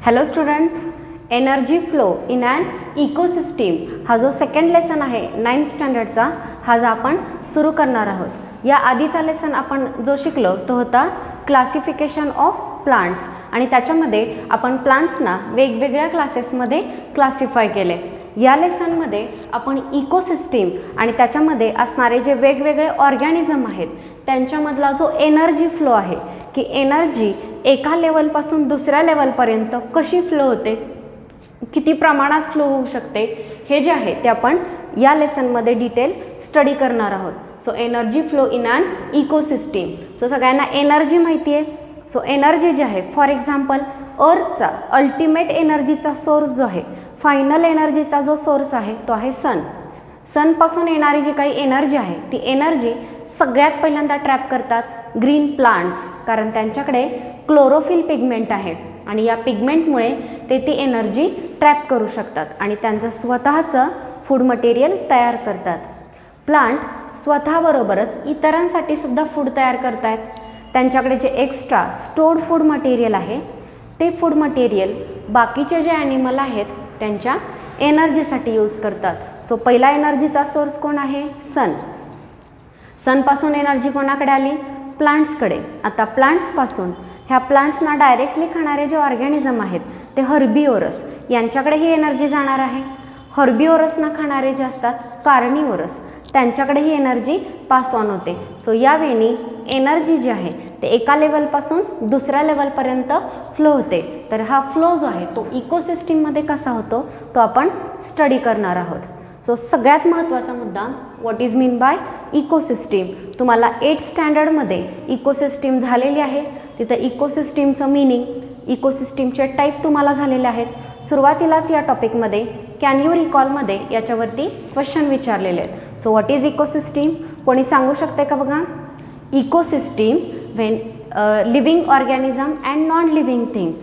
Hello students, energy flow in an ecosystem हा जो second lesson आहे 9th स्टँडर्डचा, हा जो आपण सुरू करणार आहोत. या आधीचा लेसन आपण जो शिकलो तो होता क्लासिफिकेशन ऑफ प्लांट्स आणि त्याच्यामध्ये आपण प्लांट्सना वेगवेगळ्या क्लासेसमध्ये क्लासिफाय केले. या लेसनमध्ये आपण इकोसिस्टीम आणि त्याच्यामध्ये असणारे जे वेगवेगळे ऑर्गॅनिझम आहेत त्यांच्यामधला जो एनर्जी फ्लो आहे की एनर्जी एका लेवलपासून दुसऱ्या लेवलपर्यंत कशी फ्लो होते, किती प्रमाणात फ्लो होऊ शकते, हे जे आहे ते आपण या लेसनमध्ये डिटेल स्टडी करणार आहोत. So energy flow in an ecosystem. So सगळ्यांना एनर्जी माहिती आहे. सो एनर्जी जी आहे, फॉर एक्झाम्पल अर्थचा अल्टिमेट एनर्जीचा सोर्स जो आहे, फायनल एनर्जीचा जो सोर्स आहे तो आहे सन. सनपासून येणारी जी काही एनर्जी आहे ती एनर्जी सगळ्यात पहिल्यांदा ट्रॅप करतात ग्रीन प्लांट्स, कारण त्यांच्याकडे क्लोरोफिल पिगमेंट आहे आणि या पिगमेंटमुळे ते ती एनर्जी ट्रॅप करू शकतात आणि त्यांचं स्वतःचं फूड मटेरियल तयार करतात. प्लांट स्वतःबरोबरच इतरांसाठी सुद्धा फूड तयार करतात. त्यांच्याकडे जे एक्स्ट्रा स्टोर्ड फूड मटेरियल आहे ते फूड मटेरियल बाकीचे जे ॲनिमल आहेत त्यांच्या एनर्जीसाठी यूज करतात. सो पहिला एनर्जीचा सोर्स कोण आहे? सन. सनपासून एनर्जी कोणाकडे आली? प्लांट्सकडे. आता प्लांट्सपासून ह्या प्लांट्सना डायरेक्टली खाणारे जे ऑर्गॅनिझम आहेत ते हर्बिओरस, यांच्याकडे ही एनर्जी जाणार आहे. हर्बिओरसना खाणारे जे असतात कार्निओरस, त्यांच्याकडे ही एनर्जी पास ऑन होते. सो या वेनी एनर्जी जी आहे ते एका लेवलपासून दुसऱ्या लेवलपर्यंत फ्लो होते. तर हा फ्लो जो आहे तो इकोसिस्टीममध्ये कसा होतो तो आपण स्टडी करणार आहोत. सो सगळ्यात महत्त्वाचा मुद्दा, what is mean by ecosystem. तुम्हाला 8th स्टँडर्डमध्ये इकोसिस्टीम झालेली आहे. तिथं इकोसिस्टीमचं मिनिंग, इकोसिस्टीमचे टाईप तुम्हाला झालेले आहेत. सुरुवातीलाच या टॉपिकमध्ये कॅन यू रिकॉलमध्ये याच्यावरती क्वेश्चन विचारलेले आहेत. सो व्हॉट इज इकोसिस्टीम, कोणी सांगू शकते का? बघा, ecosystem when living organism and non living thing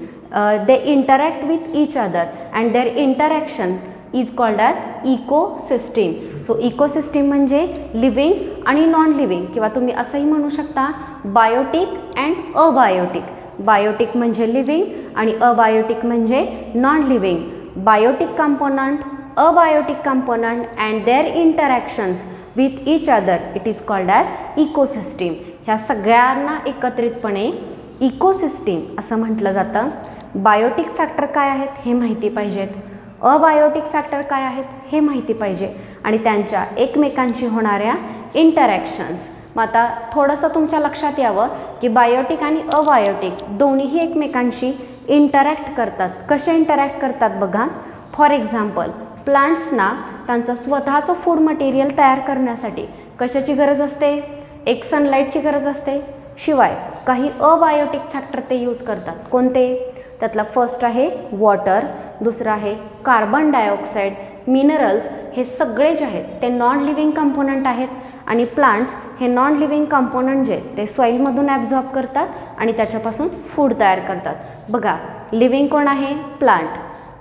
they interact with each other and their interaction is called as ecosystem. So ecosystem म्हणजे लिव्हिंग आणि नॉन लिव्हिंग, किंवा तुम्ही असंही म्हणू शकता बायोटिक अँड अबायोटिक. बायोटिक म्हणजे लिव्हिंग आणि अबायोटिक म्हणजे non living. Biotic component, abiotic component and their interactions with each other, it is called as ecosystem. ह्या सगळ्यांना एकत्रितपणे इकोसिस्टीम असं म्हटलं जातं. बायोटिक फॅक्टर काय आहेत हे माहिती पाहिजेत, अबायोटिक फॅक्टर काय आहेत हे माहिती पाहिजे आणि त्यांच्या एकमेकांशी होणाऱ्या इंटरॅक्शन्स. मग आता थोडंसं तुमच्या लक्षात यावं की बायोटिक आणि अबायोटिक दोन्हीही एकमेकांशी इंटरॅक्ट करतात. कसे इंटरॅक्ट करतात बघा. फॉर एक्झाम्पल प्लांट्सना त्यांचं स्वतःचं फूड मटेरियल तयार करण्यासाठी कशाची गरज असते? एक सनलाईटची गरज असते. शिवाय काही अबायोटिक फॅक्टर ते यूज करतात. कोणते? त्यातला फर्स्ट आहे वॉटर, दुसरं आहे कार्बन डायऑक्साईड, मिनरल्स. हे सगळे जे आहेत ते नॉन लिव्हिंग कंपोनंट आहेत आणि प्लांट्स हे नॉन लिव्हिंग कंपोनंट जे ते सॉईलमधून ॲब्झॉर्ब करतात आणि त्याच्यापासून फूड तयार करतात. बघा, लिव्हिंग कोण आहे? प्लांट.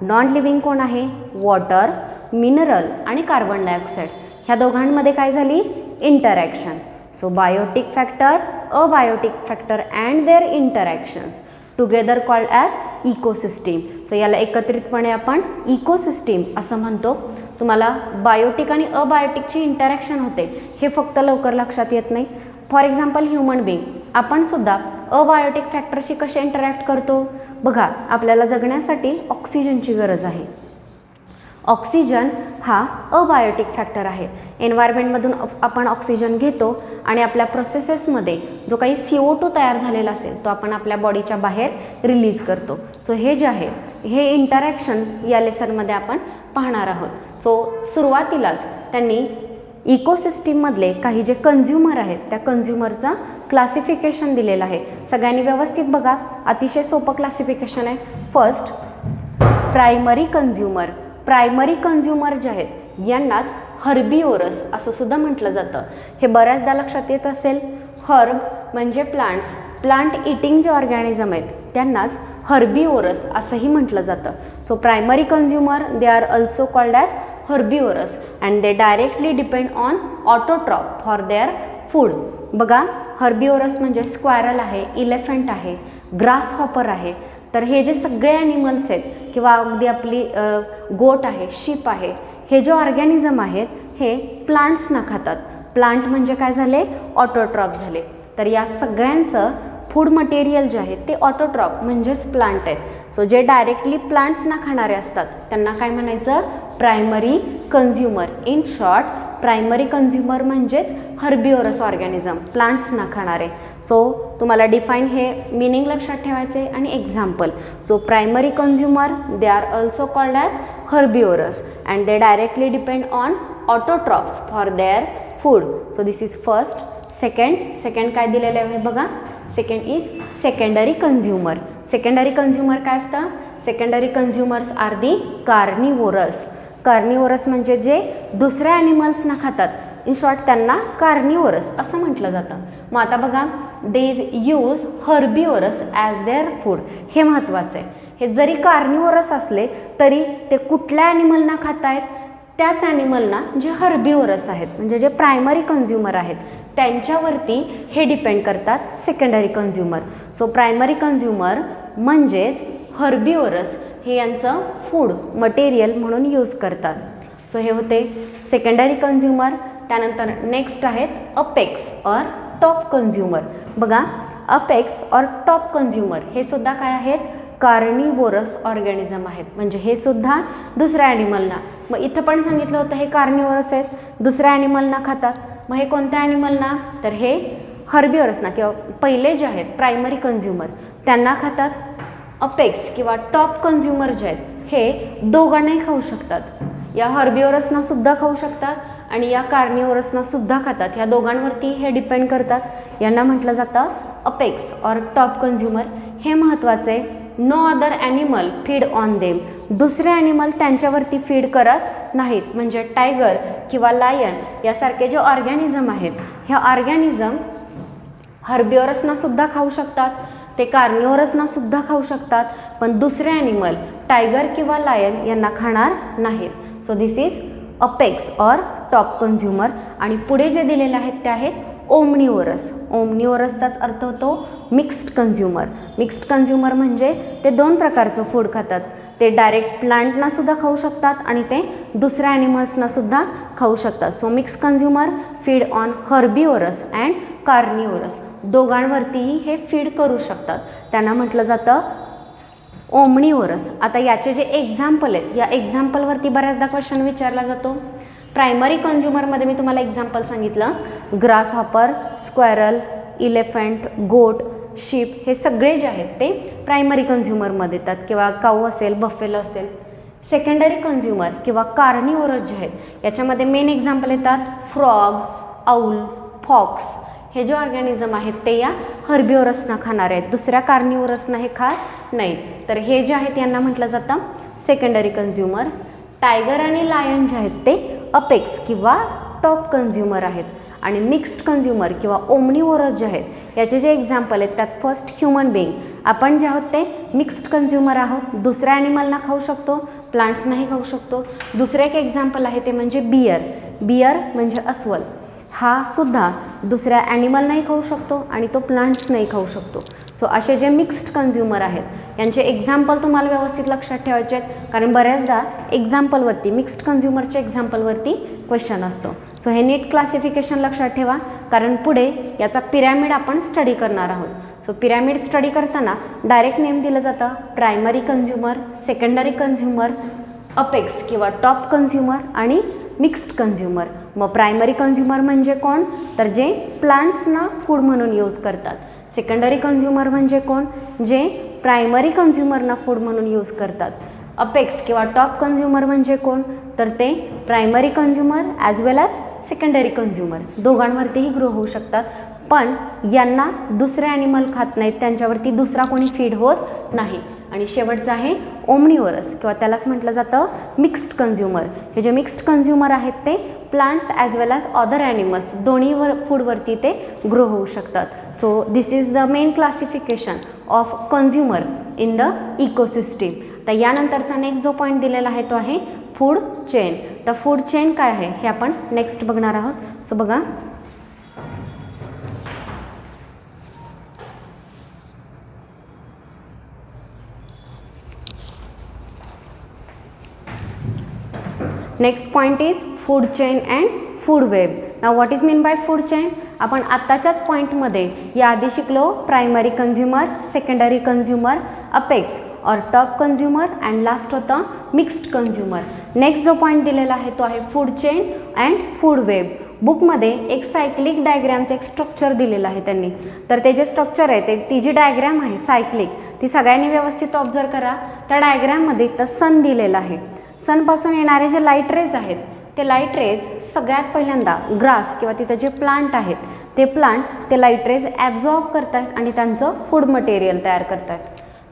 नॉन लिव्हिंग कोण आहे? वॉटर, मिनरल आणि कार्बन डायऑक्साईड. ह्या दोघांमध्ये काय झाली? Interaction. So biotic factor, abiotic factor and their interactions together called as ecosystem. सो याला एकत्रितपणे आपण इकोसिस्टीम असं म्हणतो. तुम्हाला बायोटिक आणि अबायोटिकची इंटरॅक्शन होते हे फक्त लवकर लक्षात येत नाही. फॉर एक्झाम्पल ह्युमन बिंग, आपण सुद्धा अबायोटिक फॅक्टरशी कसे इंटरॅक्ट करतो? बघा, आपल्याला जगण्यासाठी ऑक्सिजनची गरज आहे. ऑक्सिजन हा अबायोटिक फॅक्टर आहे. एन्व्हायरमेंटमधून आपण ऑक्सिजन घेतो आणि आपल्या प्रोसेसेसमध्ये जो काही CO2 तयार झालेला असेल तो आपण आपल्या बॉडीच्या बाहेर रिलीज करतो. सो हे जे आहे हे इंटरॅक्शन या लेसनमध्ये आपण पाहणार आहोत. सो सुरुवातीलाच त्यांनी इकोसिस्टीममधले काही जे कन्झ्युमर आहेत त्या कन्झ्युमरचं क्लासिफिकेशन दिलेलं आहे. सगळ्यांनी व्यवस्थित बघा, अतिशय सोपं क्लासिफिकेशन आहे. First, primary consumer. Primary consumer जे आहेत यांनाच हर्बिओरस असं सुद्धा म्हटलं जातं. हे बऱ्याचदा लक्षात येत असेल. हर्ब म्हणजे प्लांट्स, प्लांट इटिंग जे ऑर्गॅनिझम आहेत त्यांनाच हर्बिओरस असंही म्हटलं जातं. So primary consumer they are also called as हर्बिओरस and they directly depend on autotroph for their food. बघा, हर्बिओरस म्हणजे स्क्वॅरल आहे, इलेफंट आहे, ग्रास हॉपर आहे, तर हे जे सगळे ॲनिमल्स आहेत किंवा अगदी आपली गोट आहे, शीप आहे, हे जे ऑर्गॅनिझम आहेत हे प्लांट्सना खातात. प्लांट म्हणजे काय झाले, ऑटोट्रॉफ झाले. तर या सगळ्यांचं फूड मटेरियल जे आहे ते ऑटोट्रॉफ म्हणजेच प्लांट आहेत. सो जे डायरेक्टली प्लांट्सना खाणारे असतात त्यांना काय म्हणायचं, primary consumer. In short primary consumer म्हणजेच हर्बिओरस ऑर्गॅनिझम, प्लांट्सना खाणारे. सो तुम्हाला डिफाईन हे मिनिंग लक्षात ठेवायचे आणि example. So primary consumer they are also called as हर्बिओरस and they directly depend on autotrophs for their food. So this is first. Second काय दिलेलं आहे बघा, second is secondary consumer. Secondary consumer काय असतं, secondary consumers are the carnivorous. Carnivorous म्हणजे जे दुसऱ्या ॲनिमल्सना खातात, इन शॉर्ट त्यांना कार्निवोरस असं म्हटलं जातं. मग आता बघा, they use herbivores as their food. हे महत्त्वाचं आहे. हे जरी कार्निवोरस असले तरी ते कुठल्या ॲनिमलना खात आहेत, त्याच ॲनिमलना जे हर्बिओरस आहेत म्हणजे जे प्रायमरी कन्झ्युमर आहेत त्यांच्यावरती हे डिपेंड करतात secondary consumer. So primary consumer म्हणजेच हर्बिओरस हे यांचं फूड मटेरियल म्हणून यूज करतात. सो हे होते सेकंडरी कन्झ्युमर. त्यानंतर नेक्स्ट आहेत अपेक्स ऑर टॉप कन्झ्युमर. बघा, अपेक्स ऑर टॉप कन्झ्युमर हे सुद्धा काय आहेत, कार्निवोरस ऑर्गॅनिझम आहेत. म्हणजे हे सुद्धा दुसऱ्या ॲनिमलना, मग इथं पण सांगितलं होतं हे कार्निवोरस आहेत, दुसऱ्या ॲनिमलना खातात. मग हे कोणत्या ॲनिमलना, तर हे हर्बिओरसना किंवा पहिले जे आहेत प्रायमरी कन्झ्युमर त्यांना खातात. अपेक्स किंवा टॉप कन्झ्युमर जे आहेत हे दोघांनाही खाऊ शकतात. या हर्बिओरसना सुद्धा खाऊ शकतात आणि या कार्निवोरसना सुद्धा खातात. या दोघांवरती हे डिपेंड करतात. यांना म्हटलं जातं अपेक्स ऑर टॉप कन्झ्युमर. हे महत्त्वाचं आहे. No other animal feed on them. दुसरे ॲनिमल त्यांच्यावरती फीड करत नाहीत. म्हणजे टायगर किंवा लायन यासारखे जे ऑर्गॅनिझम आहेत ह्या ऑर्गॅनिझम हर्बिओरसना सुद्धा खाऊ शकतात, ते कार्निवोरसना सुद्धा खाऊ शकतात, पण दुसरे ॲनिमल टायगर किंवा लायन यांना खाणार नाहीत. So this is apex or top consumer. आणि पुढे जे दिलेले आहेत ते आहेत ओमनिओरस. ओमनिओरसचाच अर्थ होतो मिक्स्ड कन्झ्युमर. मिक्स्ड कन्झ्युमर म्हणजे ते दोन प्रकारचं फूड खातात. ते डायरेक्ट प्लांटना सुद्धा खाऊ शकतात आणि ते दुसऱ्या ॲनिमल्सना सुद्धा खाऊ शकतात. So mix consumer feed on herbivores and carnivores. दोघांवरतीही हे फीड करू शकतात. त्यांना म्हटलं जातं ओमनिओरस. आता याचे जे एक्झाम्पल आहेत या एक्झाम्पलवरती बऱ्याचदा क्वेश्चन विचारला जातो. प्रायमरी कन्झ्युमरमध्ये मी तुम्हाला एक्झाम्पल सांगितलं, ग्रास हॉपर, स्क्वेरल, इलेफंट, गोट, शीप हे सगळे जे आहेत ते प्रायमरी कन्झ्युमरमध्ये येतात किंवा काऊ असेल, बफेलो असेल. सेकंडरी कन्झ्युमर किंवा कार्निवोरस जे आहेत याच्यामध्ये मेन एक्झाम्पल येतात फ्रॉग, आऊल, फॉक्स. हे जे ऑर्गॅनिझम आहेत ते या हर्बिओरसना खाणारे आहेत, दुसऱ्या कार्निवोरसना हे खात नाहीत. तर हे जे आहेत यांना म्हटलं जातं सेकंडरी कन्झ्युमर. टायगर आणि लायन जे आहेत ते अपेक्स किंवा टॉप कन्झ्युमर आहेत. आणि मिक्स्ड कन्झ्युमर किंवा ओमनिवोरस जे आहेत याचे जे एक्झाम्पल आहेत त्यात फर्स्ट ह्युमन बिईंग. आपण जे आहोत ते मिक्स्ड कन्झ्युमर आहोत, दुसऱ्या ॲनिमलना खाऊ शकतो, प्लांट्सनाही खाऊ शकतो. दुसरं एक एक्झाम्पल आहे ते म्हणजे बियर. बियर म्हणजे अस्वल. हा सुद्धा दुसऱ्या ॲनिमलनाही खाऊ शकतो आणि तो प्लांट्सनाही खाऊ शकतो. सो असे जे मिक्स्ड कन्झ्युमर आहेत यांचे एक्झाम्पल तुम्हाला व्यवस्थित लक्षात ठेवायचे आहेत, कारण बऱ्याचदा एक्झाम्पलवरती मिक्स्ड कन्झ्युमरच्या एक्झाम्पलवरती क्वेश्चन असतो. सो हे नीट क्लासिफिकेशन लक्षात ठेवा, कारण पुढे याचा पिरॅमिड आपण स्टडी करणार आहोत. सो पिरॅमिड स्टडी करताना डायरेक्ट नेम दिलं जातं primary consumer, secondary consumer, apex किंवा टॉप कन्झ्युमर आणि मिक्स्ड कन्झ्युमर. मग प्रायमरी कन्झ्युमर म्हणजे कोण, तर जे प्लांट्सना फूड म्हणून यूज करतात. सेकंडरी कन्झ्युमर म्हणजे कोण, जे प्रायमरी कन्झ्युमरना फूड म्हणून यूज करतात. अपेक्स किंवा टॉप कन्झ्युमर म्हणजे कोण, तर ते प्रायमरी कन्झ्युमर ॲज वेल ॲज सेकंडरी कन्झ्युमर दोघांवरतीही ग्रो होऊ शकतात. पण यांना दुसरे ॲनिमल खात नाहीत, त्यांच्यावरती दुसरा कोणी फीड होत नाही. आणि शेवटचं आहे ओमनिवोरस किंवा त्यालाच म्हटलं जातं मिक्स्ड कन्झ्युमर. हे जे मिक्स्ड कन्झ्युमर आहेत ते प्लांट्स ॲज वेल ॲज अदर ॲनिमल्स दोन्ही फूडवरती ते ग्रो होऊ शकतात. So this is the main classification of consumer in the ecosystem. तर यानंतरचा नेक्स्ट जो पॉईंट दिलेला आहे तो आहे फूड चेन. तर फूड चेन काय आहे हे आपण नेक्स्ट बघणार आहोत. सो बघा, next point is food chain and food web. Now what is mean by food chain? आपण आत्ताच्याच पॉईंटमध्ये याआधी शिकलो primary consumer, secondary consumer, apex और टॉप कन्झ्युमर अँड लास्ट होतं मिक्स्ड कन्झ्युमर. नेक्स्ट जो पॉईंट दिलेला आहे तो आहे food chain and food web. बुकमध्ये एक सायक्लिक डायग्रॅमचं एक स्ट्रक्चर दिलेलं आहे त्यांनी. तर ते जे स्ट्रक्चर आहे ती जी डायग्रॅम आहे सायक्लिक ती सगळ्यांनी व्यवस्थित ऑब्झर्व करा. त्या डायग्रॅममध्ये तर सन दिलेलं आहे. सनपासून येणारे जे लाईट रेज आहेत ते लाईट रेज सगळ्यात पहिल्यांदा ग्रास किंवा तिथं जे प्लांट आहेत ते प्लांट ते लाईट रेज ॲब्झॉर्ब करतात आणि त्यांचं फूड मटेरियल तयार करतात.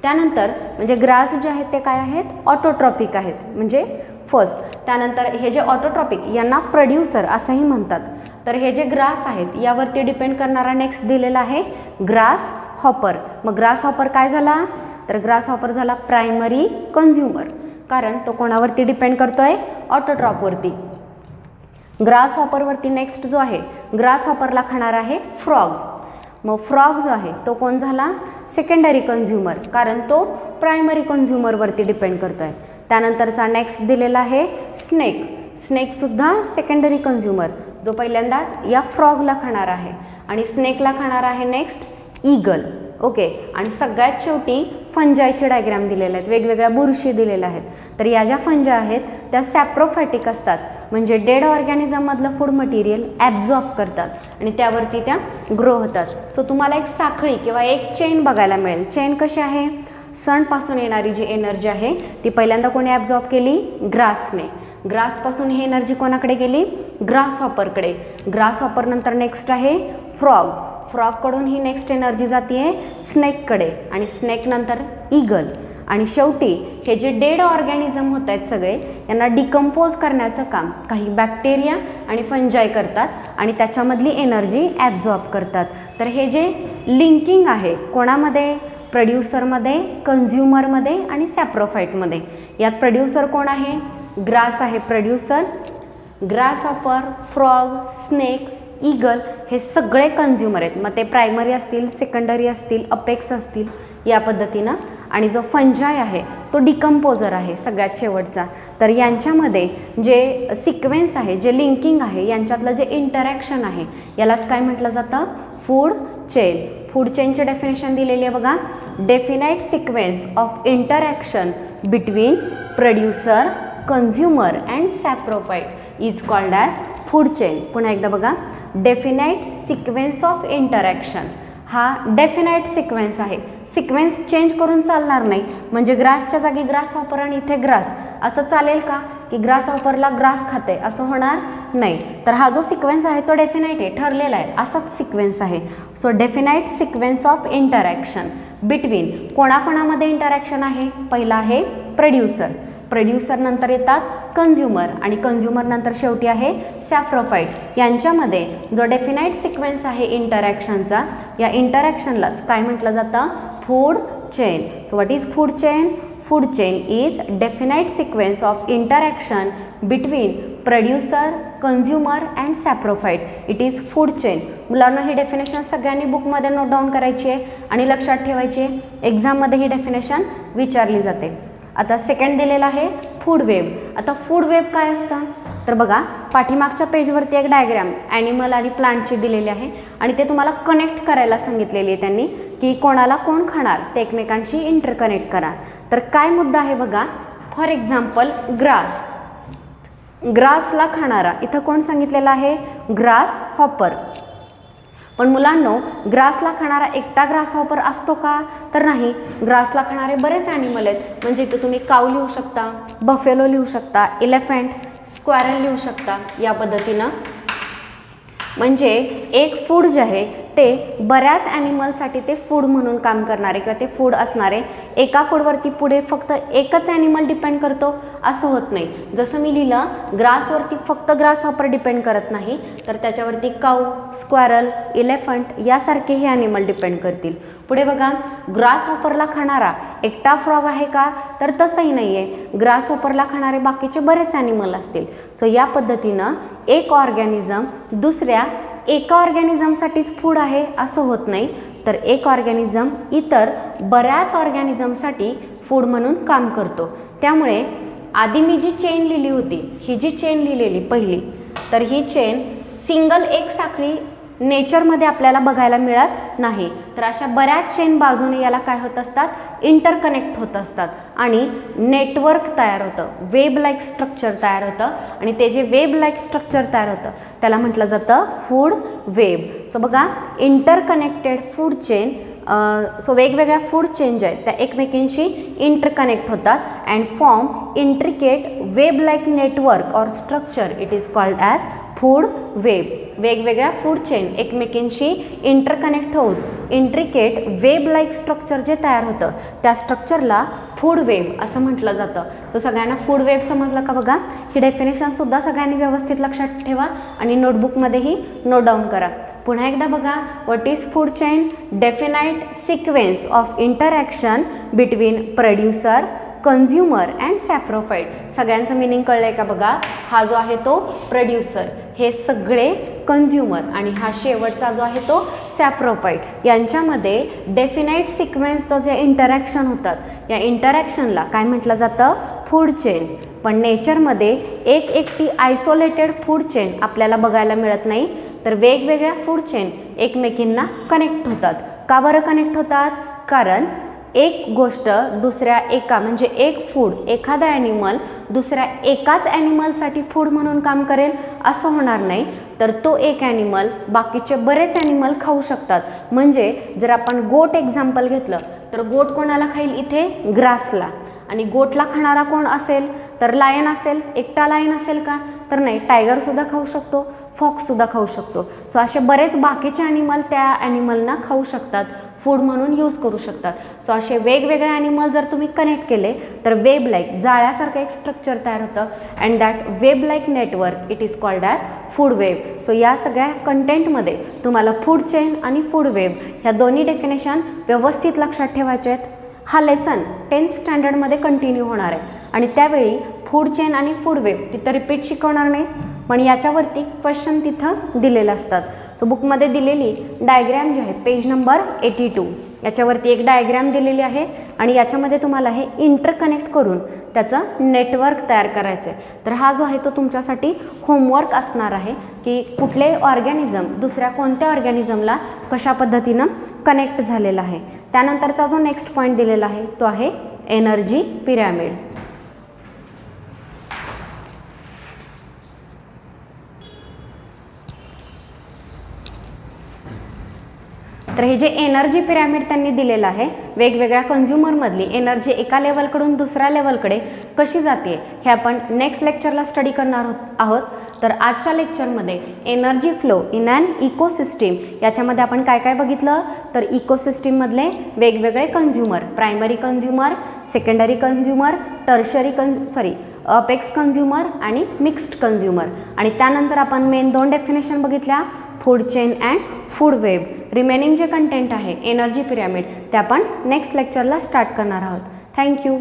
त्यानंतर म्हणजे ग्रास जे आहेत ते काय आहेत? ऑटोट्रॉपिक आहेत म्हणजे फर्स्ट. त्यानंतर हे जे ऑटोट्रॉपिक यांना प्रोड्युसर असंही म्हणतात. तर हे जे ग्रास आहेत यावरती डिपेंड करणारा नेक्स्ट दिलेला आहे ग्रास हॉपर. मग ग्रास हॉपर काय झाला? तर ग्रास हॉपर झाला प्रायमरी कन्झ्युमर, कारण तो कोणावरती डिपेंड करतोय? ऑटोट्रॉपवरती. ग्रास हॉपरवरती नेक्स्ट जो आहे ग्रास हॉपरला खाणार आहे फ्रॉग. मग फ्रॉग जो आहे तो कोण झाला? सेकंडरी कन्झ्युमर, कारण तो प्रायमरी कन्झ्युमरवरती डिपेंड करतो आहे. त्यानंतरचा नेक्स्ट दिलेला आहे स्नेक. स्नेकसुद्धा सेकंडरी कन्झ्युमर जो पहिल्यांदा या फ्रॉगला खाणार आहे आणि स्नेकला खाणार आहे नेक्स्ट ईगल. ओके. आणि सगळ्यात शेवटी फंजायचे डायग्राम दिलेले आहेत, वेगवेगळ्या बुरशी दिलेल्या आहेत. तर या ज्या फंजा आहेत त्या सॅप्रोफॅटिक असतात म्हणजे डेड ऑर्गॅनिझममधलं फूड मटेरियल ॲब्झॉर्ब करतात आणि त्यावरती त्या ग्रो होतात. सो तुम्हाला एक साखळी किंवा एक चेन बघायला मिळेल. चेन कशी आहे? सनपासून येणारी जी एनर्जी आहे ती पहिल्यांदा कोणी ॲब्झॉर्ब केली? ग्रासने. ग्रासपासून ही एनर्जी कोणाकडे गेली? ग्रास हॉपरकडे. ग्रास हॉपर नंतर नेक्स्ट आहे फ्रॉग. फ्रॉगकडून ही नेक्स्ट एनर्जी जाते आहे स्नेककडे आणि स्नेक नंतर ईगल. आणि शेवटी हे जे डेड ऑर्गॅनिझम होत आहेत सगळे यांना डिकम्पोज करण्याचं काम काही बॅक्टेरिया आणि फंजाय करतात आणि त्याच्यामधली एनर्जी ॲब्झॉर्ब करतात. तर हे जे लिंकिंग आहे कोणामध्ये? प्रोड्युसरमध्ये, कन्झ्युमरमध्ये आणि सॅप्रोफाईटमध्ये. यात प्रोड्युसर कोण आहे? ग्रास आहे producer. Grass hopper, frog, snake, eagle हे सगळे कन्झ्युमर आहेत. मग ते प्रायमरी असतील, सेकंडरी असतील, अपेक्स असतील या पद्धतीनं. आणि जो फंजाय आहे तो डिकम्पोजर आहे सगळ्यात शेवटचा. तर यांच्यामध्ये जे सिक्वेन्स आहे, जे लिंकिंग आहे, यांच्यातलं जे इंटरॅक्शन आहे यालाच काय म्हटलं जातं? Food chain. फूड चेनचे डेफिनेशन दिलेली आहे बघा. Definite sequence of interaction between producer, consumer and saprophyte is called as food chain. पुन्हा एकदा बघा. डेफिनाइट सिक्वेन्स ऑफ इंटरॅक्शन हा डेफिनाइट सिक्वेन्स आहे. सिक्वेन्स चेंज करून चालणार नाही. म्हणजे ग्रासच्या जागी ग्रास हॉपर आणि इथे ग्रास असं चालेल का? की ग्रास हॉपरला ग्रास खाते असं होणार नाही. तर हा जो सिक्वेन्स आहे तो डेफिनाइट आहे, ठरलेला आहे, असाच सिक्वेन्स आहे. So definite sequence of interaction between कोणाकोणामध्ये इंटरॅक्शन आहे? पहिला आहे प्रोड्युसर. प्रोड्युसर नंतर येतात कन्झ्युमर आणि कन्झ्युमर नंतर शेवटी आहे सॅप्रोफाईट. यांच्यामध्ये जो डेफिनाइट सिक्वेन्स आहे इंटरॅक्शनचा या इंटरॅक्शनलाच काय म्हटलं जातं? Food chain. So what is food chain? Food chain is definite sequence of interaction between producer, consumer and saprophyte. It is food chain. मुलांना ही डेफिनेशन सगळ्यांनी बुकमध्ये नोट डाऊन करायची आहे आणि लक्षात ठेवायची आहे. एक्झाममध्ये ही डेफिनेशन विचारली जाते. आता सेकंड दिलेला आहे फूड वेब. आता फूड वेब काय असतं? तर बघा पाठीमागच्या पेजवरती एक डायग्रॅम ॲनिमल आणि प्लांटची दिलेली आहे आणि ते तुम्हाला कनेक्ट करायला सांगितलेली आहे त्यांनी की कोणाला कोण खाणार ते एकमेकांशी इंटरकनेक्ट करा. तर काय मुद्दा आहे बघा. For example grass. ग्रासला खाणारा इथं कोण सांगितलेलं आहे? Grasshopper. पण मुलांनो ग्रासला खाणारा एकटा ग्रास हॉपर असतो का? तर नाही. ग्रासला खाणारे बरेच ॲनिमल आहेत. म्हणजे इथं तुम्ही काऊ लिहू शकता, बफेलो लिहू शकता, इलेफंट, स्क्वॅरल लिहू शकता या पद्धतीनं. म्हणजे एक फूड जे आहे ते बऱ्याच ॲनिमलसाठी ते फूड म्हणून काम करणारे किंवा ते फूड असणारे. एका फूडवरती पुढे फक्त एकच ॲनिमल डिपेंड करतो असं होत नाही. जसं मी लिहिलं ग्रासवरती फक्त ग्रास हॉपर डिपेंड करत नाही तर त्याच्यावरती काऊ, स्क्वॅरल, इलेफंट यासारखे हे ॲनिमल डिपेंड करतील. पुढे बघा ग्रास हॉपरला खाणारा एकटा फ्रॉग आहे का? तर तसंही नाही आहे. ग्रास हॉपरला खाणारे बाकीचे बरेच ॲनिमल असतील. सो या पद्धतीनं एक ऑर्गॅनिझम दुसऱ्या एका ऑर्गॅनिझमसाठीच फूड आहे असं होत नाही तर एक ऑर्गॅनिझम इतर बऱ्याच ऑर्गॅनिझमसाठी फूड म्हणून काम करतो. त्यामुळे आधी मी जी चेन लिहिली होती, ही जी चेन लिहिलेली पहिली, तर ही चेन सिंगल एक साखळी नेचरमध्ये आपल्याला बघायला मिळत नाही. तर अशा बऱ्याच चेन बाजूने याला काय होत असतात, इंटरकनेक्ट होत असतात आणि नेटवर्क तयार होतं, वेब लाईक स्ट्रक्चर तयार होतं आणि ते जे वेब लाईक स्ट्रक्चर तयार होतं त्याला म्हटलं जातं फूड वेब. सो बघा, इंटरकनेक्टेड फूड चेन, सो वेगवेगळ्या फूड चेन ज्या आहेत त्या एकमेकींशी इंटरकनेक्ट होतात and form intricate web like network or structure, it is called as food web. वेगवेगळ्या फूड चेन एकमेकींशी इंटरकनेक्ट होऊन इंट्रिकेट वेब लाईक स्ट्रक्चर जे तयार होतं त्या स्ट्रक्चरला फूड वेब असं म्हटलं जातं. सो सगळ्यांना फूड वेब समजलं का? बघा, ही डेफिनेशनसुद्धा सगळ्यांनी व्यवस्थित लक्षात ठेवा आणि नोटबुकमध्येही नोट डाऊन करा. पुन्हा एकदा बघा, what is food chain? Definite sequence of interaction between producer, consumer and saprophyte. सगळ्यांचं मिनिंग कळलं आहे का? बघा, हा जो आहे तो प्रोड्युसर, हे सगळे कन्झ्युमर आणि हा शेवटचा जो आहे तो सॅप्रोफाईट. यांच्यामध्ये डेफिनाइट सिक्वेन्सचं जे इंटरॅक्शन होतात या इंटरॅक्शनला काय म्हटलं जातं? Food chain. पण नेचरमध्ये एक एकटी आयसोलेटेड फूड चेन आपल्याला बघायला मिळत नाही, तर वेगवेगळ्या फूड चेन एकमेकींना कनेक्ट होतात. का बरं कनेक्ट होतात? कारण एक गोष्ट दुसऱ्या एका म्हणजे एक फूड, एखादा ॲनिमल दुसऱ्या एकाच ॲनिमलसाठी फूड म्हणून काम करेल असं होणार नाही, तर तो एक ॲनिमल बाकीचे बरेच ॲनिमल खाऊ शकतात. म्हणजे जर आपण गोट एक्झाम्पल घेतलं तर गोट कोणाला खाईल? इथे ग्रासला. आणि गोटला खाणारा कोण असेल? तर लायन असेल. एकटा लायन असेल का? तर नाही, टायगरसुद्धा खाऊ शकतो, फॉक्ससुद्धा खाऊ शकतो. सो असे बरेच बाकीचे ॲनिमल त्या ॲनिमलना खाऊ शकतात, फूड म्हणून यूज करू शकतात. सो असे वेगवेगळे ॲनिमल जर तुम्ही कनेक्ट केले तर वेब लाईक जाळ्यासारखं एक स्ट्रक्चर तयार होतं and that web like network it is called as food web. So या सगळ्या कंटेंटमध्ये तुम्हाला फूड चेन आणि फूड वेब ह्या दोन्ही डेफिनेशन व्यवस्थित लक्षात ठेवायचे आहेत. हा लेसन 10th स्टँडर्डमध्ये कंटिन्यू होणार आहे आणि त्यावेळी फूड चेन आणि फूड वेब तिथं रिपीट शिकवणार नाहीत, पण याच्यावरती क्वेश्चन तिथं दिलेले असतात. सो बुकमध्ये दिलेली डायग्रॅम जी आहे पेज नंबर 82 याच्यावरती एक डायग्रॅम दिलेली आहे आणि याच्यामध्ये तुम्हाला हे इंटरकनेक्ट करून त्याचं नेटवर्क तयार करायचं आहे. तर हा जो आहे तो तुमच्यासाठी होमवर्क असणार आहे की कुठले ऑर्गॅनिझम दुसऱ्या कोणत्या ऑर्गॅनिझमला कशा पद्धतीनं कनेक्ट झालेला आहे. त्यानंतरचा जो नेक्स्ट पॉईंट दिलेला आहे तो आहे एनर्जी पिरॅमिड. तर हे जे एनर्जी पिरॅमिड त्यांनी दिलेलं आहे, वेगवेगळ्या कन्झ्युमरमधली एनर्जी एका लेवलकडून दुसऱ्या लेवलकडे कशी जाते हे आपण नेक्स्ट लेक्चरला स्टडी करणार आहोत. तर आजच्या लेक्चरमध्ये energy flow in an ecosystem याच्यामध्ये आपण काय काय बघितलं? तर इकोसिस्टीममधले वेगवेगळे consumer, primary consumer, secondary consumer, tertiary apex consumer आणि मिक्स्ड कन्झ्युमर. आणि त्यानंतर आपण मेन 2 डेफिनेशन बघितल्या, food chain and food web. Remaining जे कंटेंट आहे एनर्जी पिरॅमिड ते आपण नेक्स्ट लेक्चरला स्टार्ट करणार आहोत. थँक्यू.